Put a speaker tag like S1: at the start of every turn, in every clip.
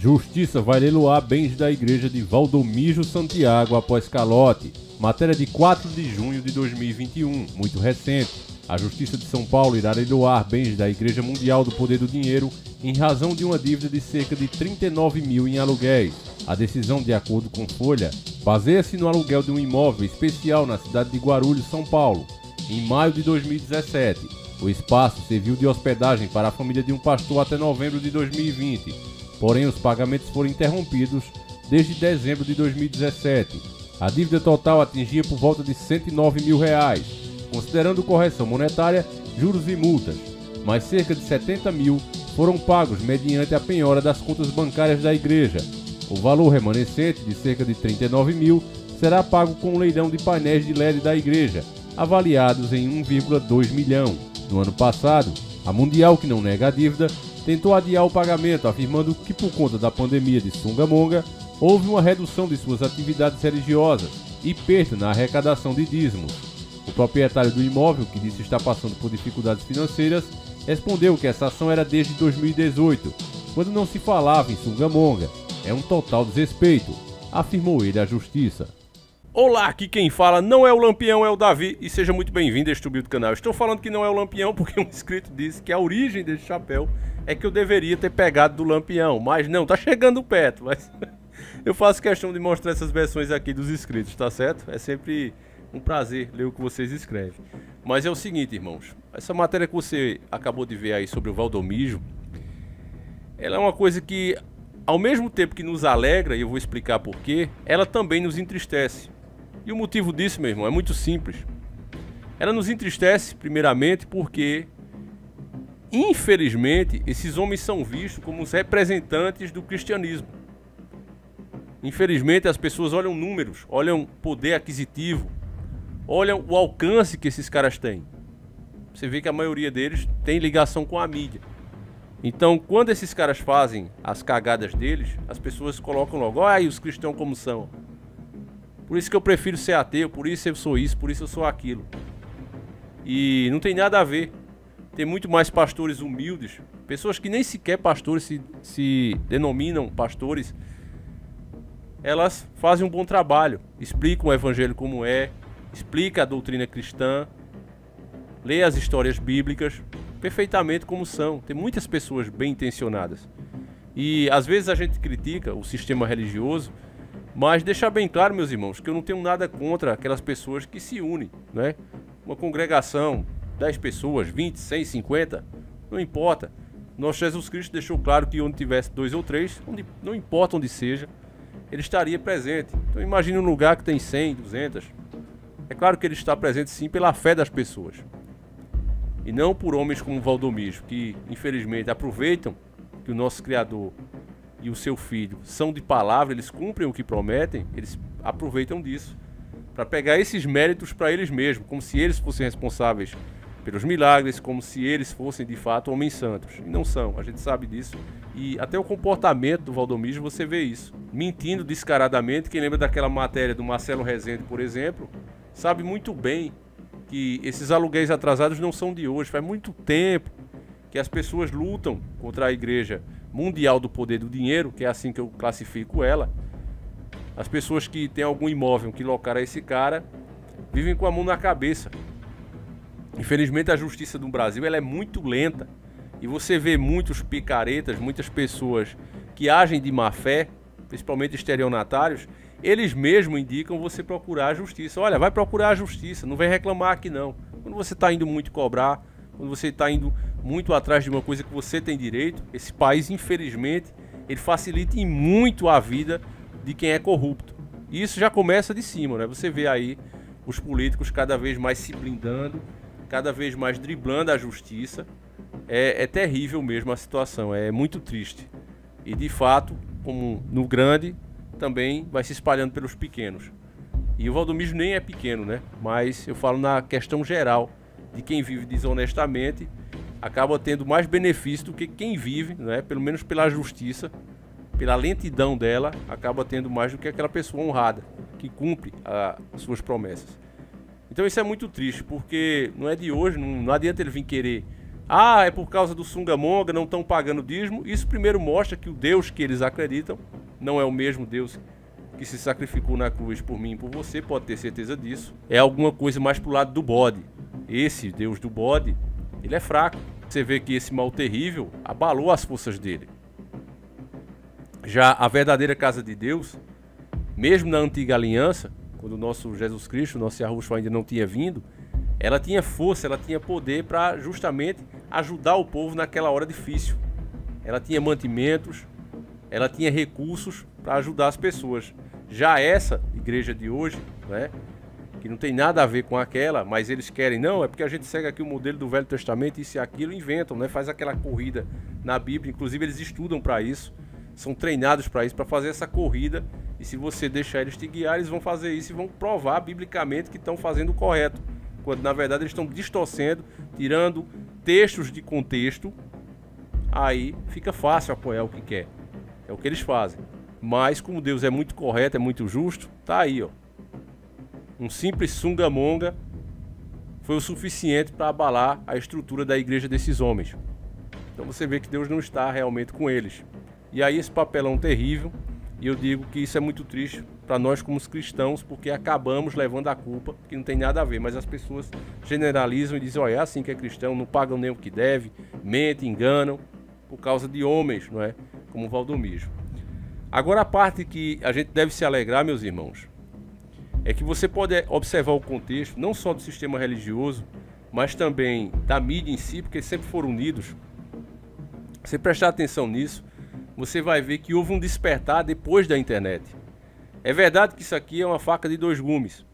S1: Justiça vai leiloar bens da igreja de Valdomiro Santiago após calote. Matéria de 4 de junho de 2021, muito recente. A Justiça de São Paulo irá leiloar bens da Igreja Mundial do Poder do Dinheiro em razão de uma dívida de cerca de 39 mil em aluguéis. A decisão, de acordo com Folha, baseia-se no aluguel de um imóvel especial na cidade de Guarulhos, São Paulo, em maio de 2017. O espaço serviu de hospedagem para a família de um pastor até novembro de 2020, porém os pagamentos foram interrompidos desde dezembro de 2017. A dívida total atingia por volta de 109 mil reais, considerando correção monetária, juros e multas, mas cerca de 70 mil foram pagos mediante a penhora das contas bancárias da igreja. O valor remanescente, de cerca de 39 mil, será pago com o leilão de painéis de LED da igreja, avaliados em 1,2 milhão. No ano passado, a Mundial, que não nega a dívida, tentou adiar o pagamento, afirmando que por conta da pandemia de Sungamonga, houve uma redução de suas atividades religiosas e perda na arrecadação de dízimos. O proprietário do imóvel, que disse estar passando por dificuldades financeiras, respondeu que essa ação era desde 2018, quando não se falava em Sungamonga. É um total desrespeito, afirmou ele à justiça.
S2: Olá, aqui quem fala não é o Lampião, é o Davi, e seja muito bem-vindo a este humilde canal. Estou falando que não é o Lampião porque um inscrito disse que a origem desse chapéu é que eu deveria ter pegado do Lampião, mas não, tá chegando perto, mas eu faço questão de mostrar essas versões aqui dos inscritos, tá certo? É sempre um prazer ler o que vocês escrevem. Mas é o seguinte, irmãos, essa matéria que você acabou de ver aí sobre o Valdomiro, ela é uma coisa que, ao mesmo tempo que nos alegra, e eu vou explicar por quê, ela também nos entristece. E o motivo disso, meu irmão, é muito simples. Ela nos entristece, primeiramente, porque, infelizmente, esses homens são vistos como os representantes do cristianismo. Infelizmente, as pessoas olham números, olham poder aquisitivo, olham o alcance que esses caras têm. Você vê que a maioria deles tem ligação com a mídia. Então, quando esses caras fazem as cagadas deles, as pessoas colocam logo, ai, os cristãos como são. Por isso que eu prefiro ser ateu, por isso eu sou isso, por isso eu sou aquilo. E não tem nada a ver. Tem muito mais pastores humildes, pessoas que nem sequer pastores se denominam pastores. Elas fazem um bom trabalho, explicam o evangelho como é, explica a doutrina cristã, lê as histórias bíblicas perfeitamente como são. Tem muitas pessoas bem intencionadas. E às vezes a gente critica o sistema religioso, mas deixar bem claro, meus irmãos, que eu não tenho nada contra aquelas pessoas que se unem, né? Uma congregação, 10 pessoas, 20, 100, 50, não importa. Nosso Jesus Cristo deixou claro que onde tivesse 2 ou 3, não importa onde seja, ele estaria presente. Então imagine um lugar que tem 100, 200. É claro que ele está presente sim pela fé das pessoas. E não por homens como Valdomiro, que infelizmente aproveitam que o nosso Criador e o seu Filho são de palavra, eles cumprem o que prometem, eles aproveitam disso para pegar esses méritos para eles mesmos, como se eles fossem responsáveis pelos milagres, como se eles fossem de fato homens santos. E não são, a gente sabe disso. E até o comportamento do Valdomiro você vê isso. Mentindo descaradamente. Quem lembra daquela matéria do Marcelo Rezende, por exemplo, sabe muito bem que esses aluguéis atrasados não são de hoje. Faz muito tempo que as pessoas lutam contra a Igreja Mundial do Poder do Dinheiro, que é assim que eu classifico ela. As pessoas que têm algum imóvel que locaram a esse cara vivem com a mão na cabeça. Infelizmente a justiça do Brasil ela é muito lenta. E você vê muitos picaretas, muitas pessoas que agem de má fé, principalmente estelionatários, eles mesmos indicam você procurar a justiça. Olha, vai procurar a justiça, não vem reclamar aqui não. Quando você está indo muito cobrar, quando você está indo muito atrás de uma coisa que você tem direito, esse país, infelizmente, ele facilita em muito a vida de quem é corrupto. E isso já começa de cima, né? Você vê aí os políticos cada vez mais se blindando, cada vez mais driblando a justiça. É terrível mesmo a situação, é muito triste. E de fato, como no grande, também vai se espalhando pelos pequenos. E o Valdomiro nem é pequeno, né? Mas eu falo na questão geral de quem vive desonestamente, acaba tendo mais benefício do que quem vive, né? Pelo menos pela justiça, pela lentidão dela, acaba tendo mais do que aquela pessoa honrada, que cumpre as suas promessas. Então isso é muito triste, porque não é de hoje, não adianta ele vir querer Ah, é por causa do Sungamonga, não estão pagando dízimo. Isso primeiro mostra que o Deus que eles acreditam não é o mesmo Deus que se sacrificou na cruz por mim e por você, pode ter certeza disso. É alguma coisa mais pro lado do bode. Esse Deus do bode, ele é fraco. Você vê que esse mal terrível abalou as forças dele. Já a verdadeira casa de Deus, mesmo na antiga aliança, quando o nosso Jesus Cristo, nosso Yahushua ainda não tinha vindo, ela tinha força, ela tinha poder para justamente ajudar o povo naquela hora difícil. Ela tinha mantimentos, ela tinha recursos para ajudar as pessoas. Já essa igreja de hoje, né, que não tem nada a ver com aquela, mas eles querem, não, é porque a gente segue aqui o modelo do Velho Testamento, isso e aquilo, inventam, né, faz aquela corrida na Bíblia, inclusive eles estudam para isso, são treinados para isso, para fazer essa corrida, e se você deixar eles te guiar, eles vão fazer isso e vão provar biblicamente que estão fazendo o correto, quando na verdade eles estão distorcendo, tirando textos de contexto. Aí fica fácil apoiar o que quer, é o que eles fazem. Mas como Deus é muito correto, é muito justo, tá aí, ó. Um simples Sungamonga foi o suficiente para abalar a estrutura da igreja desses homens. Então você vê que Deus não está realmente com eles. E aí esse papelão terrível, e eu digo que isso é muito triste para nós como cristãos, porque acabamos levando a culpa, que não tem nada a ver, mas as pessoas generalizam e dizem, olha, é assim que é cristão, não pagam nem o que deve, mentem, enganam, por causa de homens, não é? Como Valdomijo. Agora a parte que a gente deve se alegrar, meus irmãos, é que você pode observar o contexto, não só do sistema religioso, mas também da mídia em si, porque sempre foram unidos. Se prestar atenção nisso, você vai ver que houve um despertar depois da internet. É verdade que isso aqui é uma faca de dois gumes.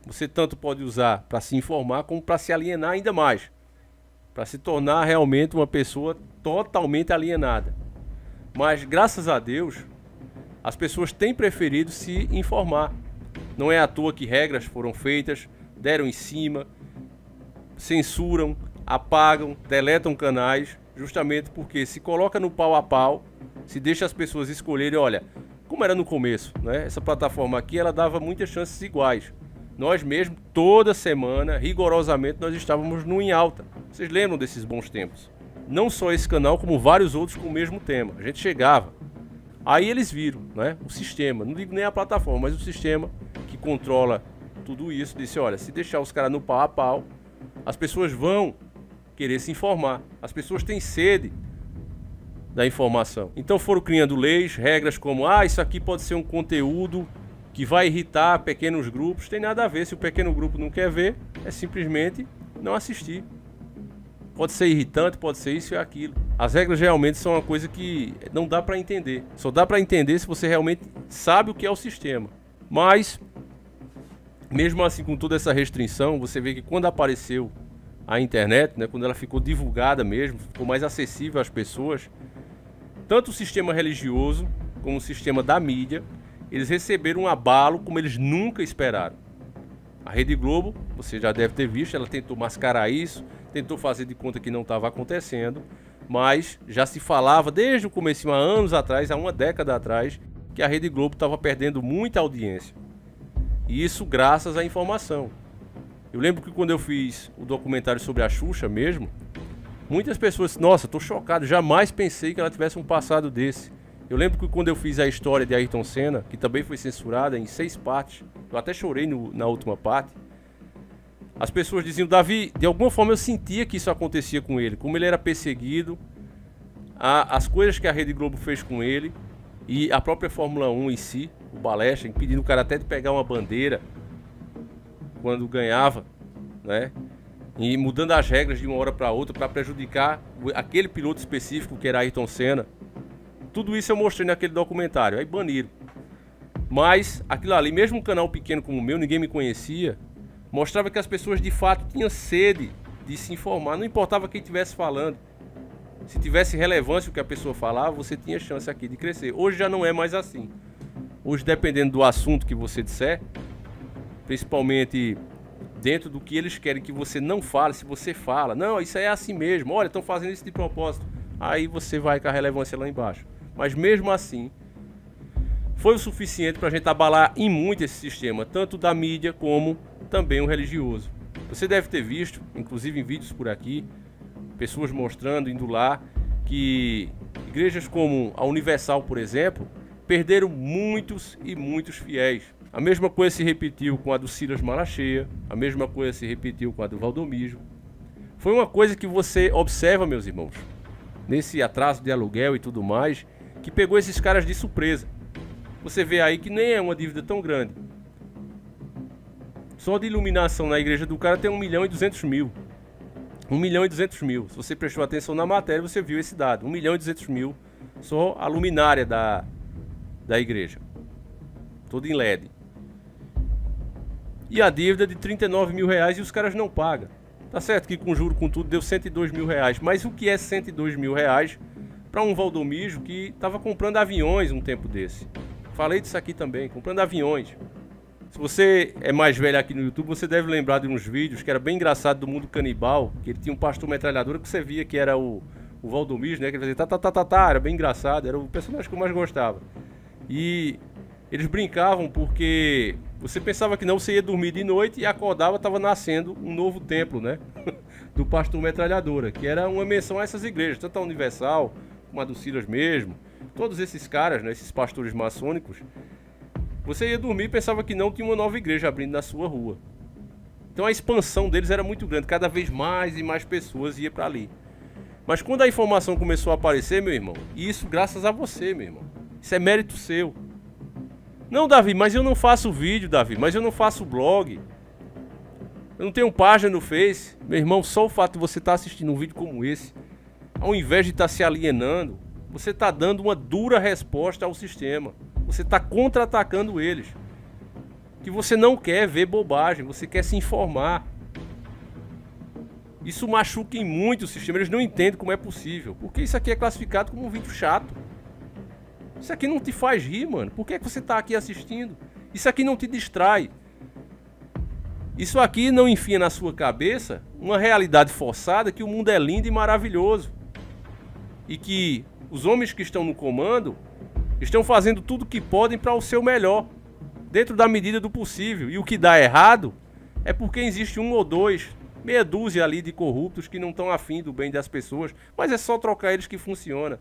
S2: Você tanto pode usar para se informar, como para se alienar ainda mais. Para se tornar realmente uma pessoa totalmente alienada. Mas, graças a Deus, as pessoas têm preferido se informar. Não é à toa que regras foram feitas, deram em cima, censuram, apagam, deletam canais, justamente porque se coloca no pau a pau, se deixa as pessoas escolherem, olha, como era no começo, né? Essa plataforma aqui, ela dava muitas chances iguais. Nós mesmo, toda semana, rigorosamente, nós estávamos no em alta. Vocês lembram desses bons tempos? Não só esse canal, como vários outros com o mesmo tema. A gente chegava. Aí eles viram, né? O sistema, não digo nem a plataforma, mas o sistema que controla tudo isso, disse, olha, se deixar os caras no pau a pau, as pessoas vão querer se informar. As pessoas têm sede da informação. Então foram criando leis, regras como, isso aqui pode ser um conteúdo que vai irritar pequenos grupos. Tem nada a ver, se o pequeno grupo não quer ver, é simplesmente não assistir. Pode ser irritante, pode ser isso e aquilo. As regras realmente são uma coisa que não dá para entender. Só dá para entender se você realmente sabe o que é o sistema. Mas, mesmo assim, com toda essa restrição, você vê que quando apareceu a internet, né, quando ela ficou divulgada mesmo, ficou mais acessível às pessoas, tanto o sistema religioso como o sistema da mídia, eles receberam um abalo como eles nunca esperaram. A Rede Globo, você já deve ter visto, ela tentou mascarar isso, tentou fazer de conta que não estava acontecendo, mas já se falava desde o começo, há anos atrás, há uma década atrás, que a Rede Globo estava perdendo muita audiência. E isso graças à informação. Eu lembro que quando eu fiz o documentário sobre a Xuxa mesmo, muitas pessoas, nossa, tô chocado, jamais pensei que ela tivesse um passado desse. Eu lembro que quando eu fiz a história de Ayrton Senna, que também foi censurada em 6 partes, eu até chorei na última parte, as pessoas diziam, Davi, de alguma forma eu sentia que isso acontecia com ele, como ele era perseguido, as coisas que a Rede Globo fez com ele, e a própria Fórmula 1 em si, o Balestra, impedindo o cara até de pegar uma bandeira quando ganhava, né? E mudando as regras de uma hora para outra para prejudicar aquele piloto específico que era Ayrton Senna. Tudo isso eu mostrei naquele documentário, aí baniram. Mas aquilo ali, mesmo um canal pequeno como o meu, ninguém me conhecia, mostrava que as pessoas de fato tinham sede de se informar, não importava quem estivesse falando. Se tivesse relevância o que a pessoa falava, você tinha chance aqui de crescer. Hoje já não é mais assim. Hoje, dependendo do assunto que você disser, principalmente dentro do que eles querem que você não fale, se você fala, não, isso aí é assim mesmo, olha, estão fazendo isso de propósito, aí você vai com a relevância lá embaixo. Mas mesmo assim, foi o suficiente para a gente abalar em muito esse sistema, tanto da mídia como também o religioso. Você deve ter visto, inclusive em vídeos por aqui, pessoas mostrando, indo lá, que igrejas como a Universal, por exemplo, perderam muitos e muitos fiéis. A mesma coisa se repetiu com a do Silas Malacheia, a mesma coisa se repetiu com a do Valdomijo. Foi uma coisa que você observa, meus irmãos, nesse atraso de aluguel e tudo mais, que pegou esses caras de surpresa. Você vê aí que nem é uma dívida tão grande. Só de iluminação na igreja do cara tem 1.200.000. 1.200.000. Se você prestou atenção na matéria, você viu esse dado. 1.200.000 só a luminária da igreja. Tudo em LED. E a dívida de 39 mil reais e os caras não pagam. Tá certo que com juro, com tudo, deu 102 mil reais. Mas o que é 102 mil reais para um Valdomijo que estava comprando aviões um tempo desse? Falei disso aqui também, comprando aviões. Se você é mais velho aqui no YouTube, você deve lembrar de uns vídeos que era bem engraçado do Mundo Canibal, que ele tinha um pastor metralhadora que você via que era o Valdomijo, né? Que ele fazia tá, era bem engraçado, era o personagem que eu mais gostava. E eles brincavam porque você pensava que não, você ia dormir de noite e acordava, estava nascendo um novo templo, né? Do pastor metralhadora, que era uma menção a essas igrejas, tanto a Universal, como a do Silas mesmo. Todos esses caras, né, esses pastores maçônicos, você ia dormir e pensava que não, tinha uma nova igreja abrindo na sua rua. Então a expansão deles era muito grande, cada vez mais e mais pessoas iam para ali. Mas quando a informação começou a aparecer, meu irmão, e isso graças a você, meu irmão, isso é mérito seu. Não, Davi, mas eu não faço vídeo, Davi, mas eu não faço blog. Eu não tenho página no Face. Meu irmão, só o fato de você estar assistindo um vídeo como esse, ao invés de estar se alienando, você está dando uma dura resposta ao sistema. Você está contra-atacando eles. Que você não quer ver bobagem, você quer se informar. Isso machuca em muito o sistema, eles não entendem como é possível. Porque isso aqui é classificado como um vídeo chato. Isso aqui não te faz rir, mano. Por que você está aqui assistindo? Isso aqui não te distrai. Isso aqui não enfia na sua cabeça uma realidade forçada que o mundo é lindo e maravilhoso. E que os homens que estão no comando estão fazendo tudo o que podem para o seu melhor, dentro da medida do possível. E o que dá errado é porque existe um ou dois, meia dúzia ali de corruptos que não estão afim do bem das pessoas, mas é só trocar eles que funciona.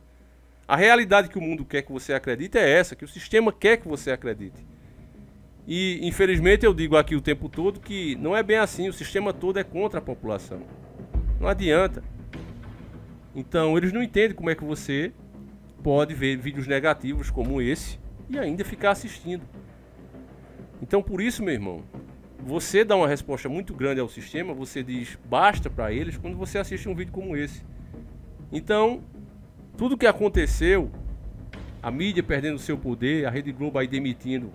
S2: A realidade que o mundo quer que você acredite é essa, que o sistema quer que você acredite. E infelizmente eu digo aqui o tempo todo que não é bem assim, o sistema todo é contra a população. Não adianta. Então eles não entendem como é que você pode ver vídeos negativos como esse e ainda ficar assistindo. Então por isso, meu irmão, você dá uma resposta muito grande ao sistema, você diz basta para eles quando você assiste um vídeo como esse. Então, tudo que aconteceu, a mídia perdendo seu poder, a Rede Globo aí demitindo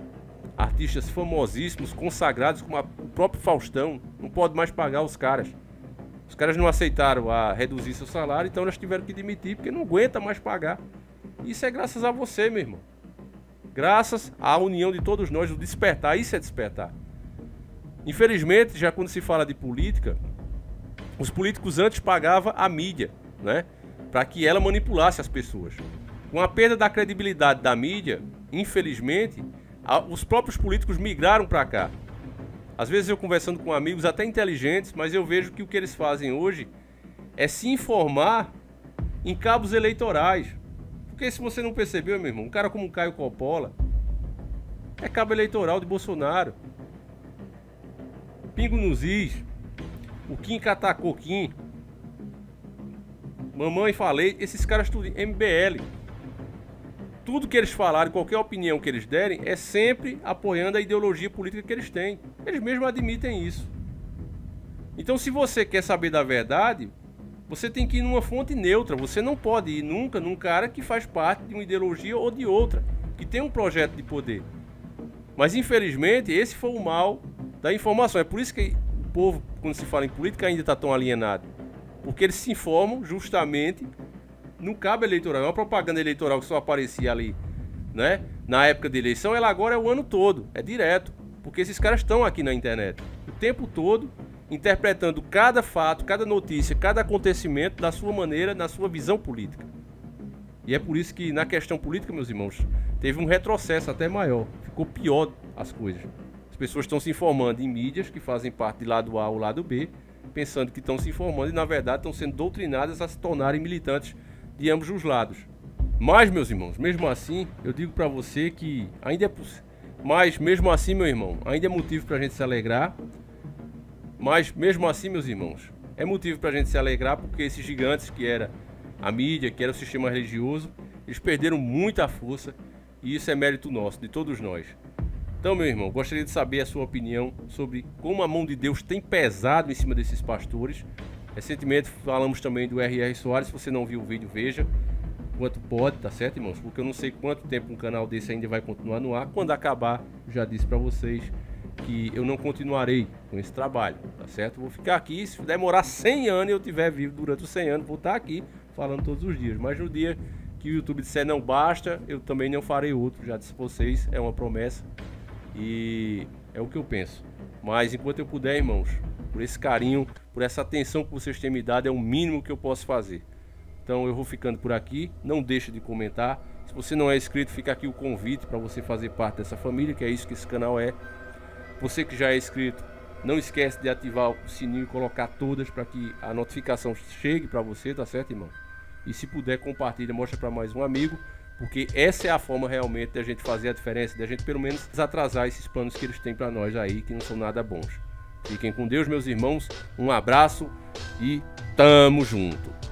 S2: artistas famosíssimos, consagrados, como o próprio Faustão, não pode mais pagar os caras. Os caras não aceitaram a reduzir seu salário, então eles tiveram que demitir, porque não aguenta mais pagar. Isso é graças a você, meu irmão. Graças à união de todos nós, o despertar, isso é despertar. Infelizmente, já quando se fala de política, os políticos antes pagavam a mídia, né? Para que ela manipulasse as pessoas. Com a perda da credibilidade da mídia, infelizmente, os próprios políticos migraram para cá. Às vezes eu conversando com amigos até inteligentes, mas eu vejo que o que eles fazem hoje é se informar em cabos eleitorais. Porque se você não percebeu, meu irmão, um cara como o Caio Coppola é cabo eleitoral de Bolsonaro. Pingo nos Is, o Kim Catacoquim, Mamãe Falei, esses caras tudo MBL. Tudo que eles falarem, qualquer opinião que eles derem, é sempre apoiando a ideologia política que eles têm. Eles mesmos admitem isso. Então, se você quer saber da verdade, você tem que ir numa fonte neutra. Você não pode ir nunca num cara que faz parte de uma ideologia ou de outra, que tem um projeto de poder. Mas, infelizmente, esse foi o mal da informação. É por isso que o povo, quando se fala em política, ainda está tão alienado. Porque eles se informam justamente no cabo eleitoral. É uma propaganda eleitoral que só aparecia ali, né? Na época de eleição, ela agora é o ano todo, é direto. Porque esses caras estão aqui na internet o tempo todo, interpretando cada fato, cada notícia, cada acontecimento da sua maneira, na sua visão política. E é por isso que na questão política, meus irmãos, teve um retrocesso até maior. Ficou pior as coisas. As pessoas estão se informando em mídias que fazem parte de lado A ou lado B, pensando que estão se informando e na verdade estão sendo doutrinadas a se tornarem militantes de ambos os lados. Mas, meus irmãos, mesmo assim, eu digo para você que ainda é possível. Mas, mesmo assim, meu irmão, ainda é motivo para a gente se alegrar. Mas, mesmo assim, meus irmãos, é motivo para a gente se alegrar porque esses gigantes que era a mídia, que era o sistema religioso, eles perderam muita força e isso é mérito nosso, de todos nós. Então, meu irmão, gostaria de saber a sua opinião sobre como a mão de Deus tem pesado em cima desses pastores. Recentemente falamos também do R.R. Soares. Se você não viu o vídeo, veja quanto pode, tá certo, irmãos? Porque eu não sei quanto tempo um canal desse ainda vai continuar no ar. Quando acabar, já disse pra vocês que eu não continuarei com esse trabalho, tá certo? Vou ficar aqui, se demorar 100 anos e eu estiver vivo durante os 100 anos, vou estar aqui falando todos os dias. Mas no dia que o YouTube disser não basta, eu também não farei outro, já disse pra vocês, é uma promessa. E é o que eu penso. Mas enquanto eu puder, irmãos, por esse carinho, por essa atenção que vocês têm me dado, é o mínimo que eu posso fazer. Então eu vou ficando por aqui. Não deixe de comentar. Se você não é inscrito, fica aqui o convite para você fazer parte dessa família, que é isso que esse canal é. Você que já é inscrito, não esquece de ativar o sininho e colocar todas para que a notificação chegue para você, tá certo, irmão? E se puder, compartilha, mostra para mais um amigo. Porque essa é a forma realmente de a gente fazer a diferença, de a gente pelo menos desatrasar esses planos que eles têm para nós aí, que não são nada bons. Fiquem com Deus, meus irmãos, um abraço e tamo junto!